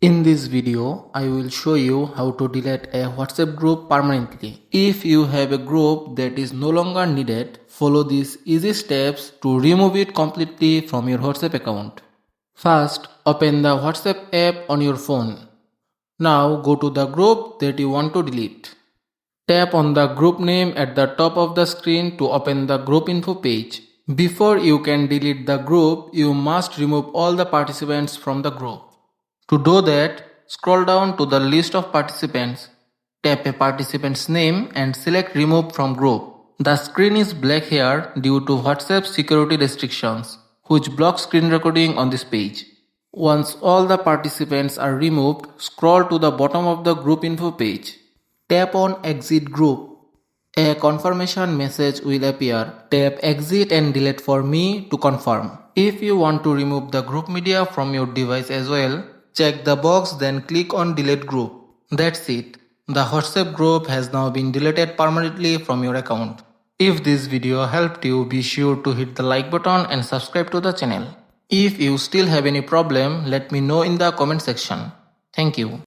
In this video, I will show you how to delete a WhatsApp group permanently. If you have a group that is no longer needed, follow these easy steps to remove it completely from your WhatsApp account. First, open the WhatsApp app on your phone. Now go to the group that you want to delete. Tap on the group name at the top of the screen to open the group info page. Before you can delete the group, you must remove all the participants from the group. To do that, scroll down to the list of participants, tap a participant's name and select Remove from Group. The screen is black here due to WhatsApp security restrictions, which block screen recording on this page. Once all the participants are removed, scroll to the bottom of the group info page. Tap on Exit Group. A confirmation message will appear. Tap Exit and Delete for me to confirm. If you want to remove the group media from your device as well, check the box, then click on Delete Group. That's it. The WhatsApp group has now been deleted permanently from your account. If this video helped you, be sure to hit the like button and subscribe to the channel. If you still have any problem, let me know in the comment section. Thank you.